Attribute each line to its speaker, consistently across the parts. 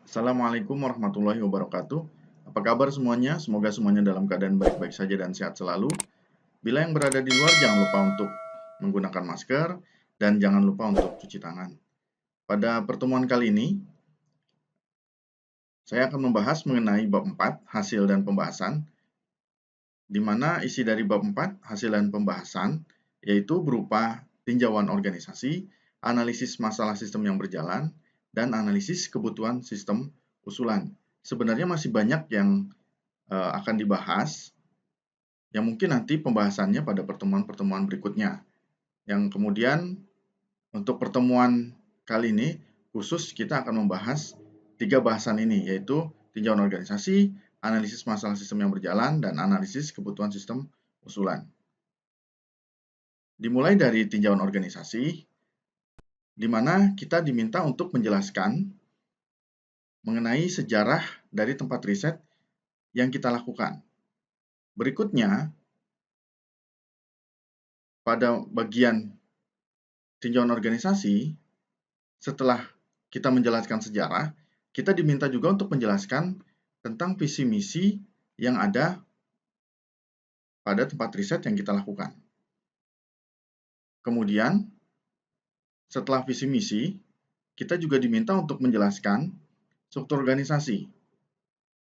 Speaker 1: Assalamualaikum warahmatullahi wabarakatuh. Apa kabar semuanya? Semoga semuanya dalam keadaan baik-baik saja dan sehat selalu. Bila yang berada di luar, jangan lupa untuk menggunakan masker dan jangan lupa untuk cuci tangan. Pada pertemuan kali ini, saya akan membahas mengenai bab 4, hasil dan pembahasan, di mana isi dari bab 4, hasil dan pembahasan, yaitu berupa tinjauan organisasi, analisis masalah sistem yang berjalan, dan analisis kebutuhan sistem usulan. Sebenarnya masih banyak yang akan dibahas, yang mungkin nanti pembahasannya pada pertemuan-pertemuan berikutnya. Yang kemudian untuk pertemuan kali ini khusus kita akan membahas 3 bahasan ini, yaitu tinjauan organisasi, analisis masalah sistem yang berjalan, dan analisis kebutuhan sistem usulan. Dimulai dari tinjauan organisasi, di mana kita diminta untuk menjelaskan mengenai sejarah dari tempat riset yang kita lakukan. Berikutnya, pada bagian tinjauan organisasi, setelah kita menjelaskan sejarah, kita diminta juga untuk menjelaskan tentang visi misi yang ada pada tempat riset yang kita lakukan. Kemudian, setelah visi misi, kita juga diminta untuk menjelaskan struktur organisasi,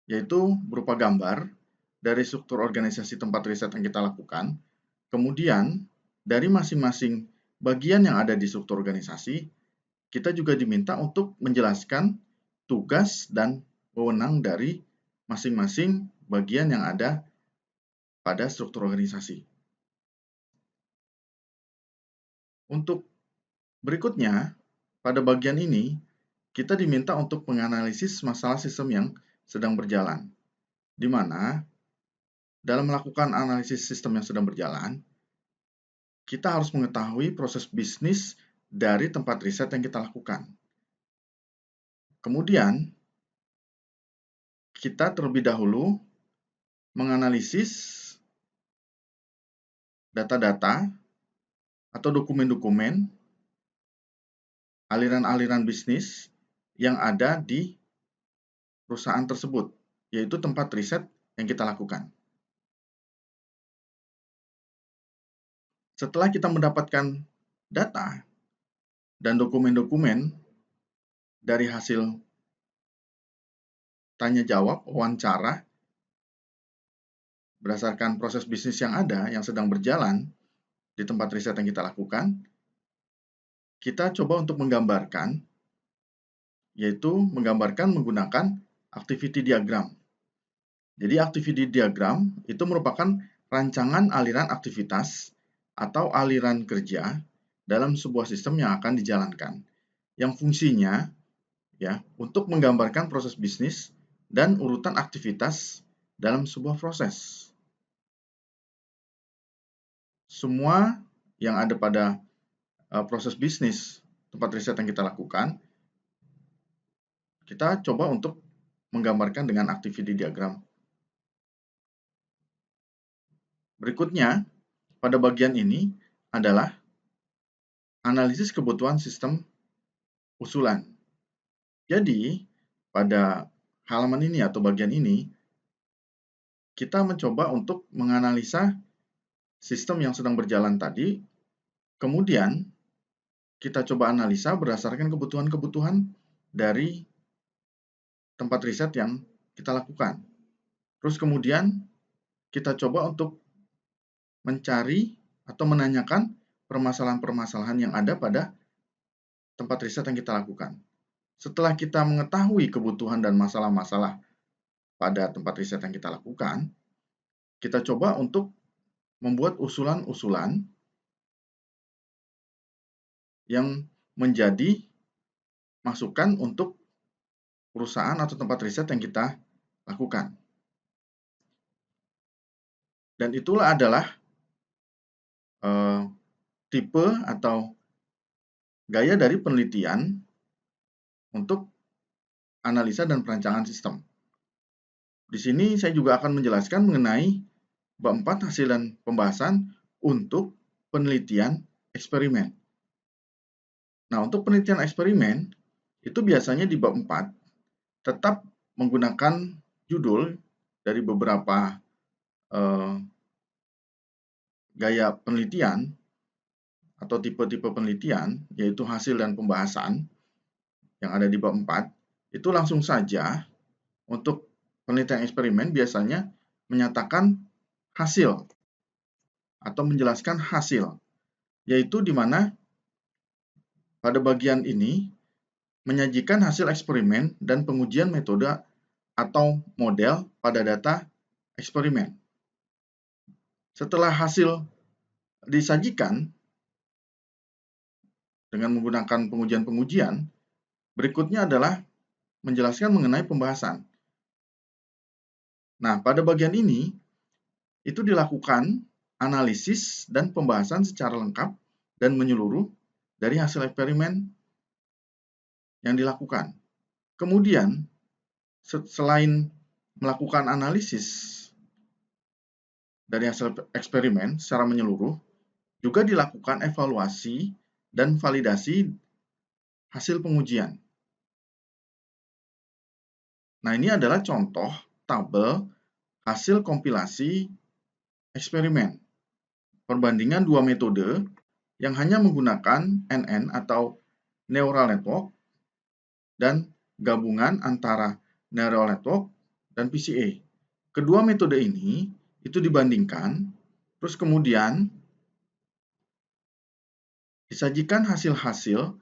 Speaker 1: yaitu berupa gambar dari struktur organisasi tempat riset yang kita lakukan. Kemudian, dari masing-masing bagian yang ada di struktur organisasi, kita juga diminta untuk menjelaskan tugas dan wewenang dari masing-masing bagian yang ada pada struktur organisasi. Untuk berikutnya, pada bagian ini, kita diminta untuk menganalisis masalah sistem yang sedang berjalan, di mana dalam melakukan analisis sistem yang sedang berjalan, kita harus mengetahui proses bisnis dari tempat riset yang kita lakukan. Kemudian, kita terlebih dahulu menganalisis data-data atau dokumen-dokumen aliran-aliran bisnis yang ada di perusahaan tersebut, yaitu tempat riset yang kita lakukan. Setelah kita mendapatkan data dan dokumen-dokumen dari hasil tanya jawab, wawancara, berdasarkan proses bisnis yang ada, yang sedang berjalan di tempat riset yang kita lakukan, kita coba untuk menggambarkan, yaitu menggambarkan menggunakan activity diagram. Jadi activity diagram itu merupakan rancangan aliran aktivitas atau aliran kerja dalam sebuah sistem yang akan dijalankan, yang fungsinya ya untuk menggambarkan proses bisnis dan urutan aktivitas dalam sebuah proses. Semua yang ada pada proses bisnis tempat riset yang kita lakukan, kita coba untuk menggambarkan dengan activity diagram. Berikutnya, pada bagian ini adalah analisis kebutuhan sistem usulan. Jadi, pada halaman ini atau bagian ini, kita mencoba untuk menganalisa sistem yang sedang berjalan tadi, kemudian kita coba analisa berdasarkan kebutuhan-kebutuhan dari tempat riset yang kita lakukan. Terus kemudian kita coba untuk mencari atau menanyakan permasalahan-permasalahan yang ada pada tempat riset yang kita lakukan. Setelah kita mengetahui kebutuhan dan masalah-masalah pada tempat riset yang kita lakukan, kita coba untuk membuat usulan-usulan yang menjadi masukan untuk perusahaan atau tempat riset yang kita lakukan. Dan itulah adalah tipe atau gaya dari penelitian untuk analisa dan perancangan sistem. Di sini saya juga akan menjelaskan mengenai bab 4 hasil dan pembahasan untuk penelitian eksperimen. Nah, untuk penelitian eksperimen itu biasanya di bab 4 tetap menggunakan judul dari beberapa gaya penelitian atau tipe-tipe penelitian, yaitu hasil dan pembahasan yang ada di bab 4, itu langsung saja untuk penelitian eksperimen biasanya menyatakan hasil atau menjelaskan hasil, yaitu di mana pada bagian ini menyajikan hasil eksperimen dan pengujian metode atau model pada data eksperimen. Setelah hasil disajikan dengan menggunakan pengujian-pengujian, berikutnya adalah menjelaskan mengenai pembahasan. Nah, pada bagian ini, itu dilakukan analisis dan pembahasan secara lengkap dan menyeluruh dari hasil eksperimen yang dilakukan. Kemudian, selain melakukan analisis dari hasil eksperimen secara menyeluruh, juga dilakukan evaluasi dan validasi hasil pengujian. Nah, ini adalah contoh tabel hasil kompilasi eksperimen. Perbandingan dua metode yang hanya menggunakan NN atau neural network dan gabungan antara neural network dan PCA. Kedua metode ini itu dibandingkan, terus kemudian disajikan hasil-hasil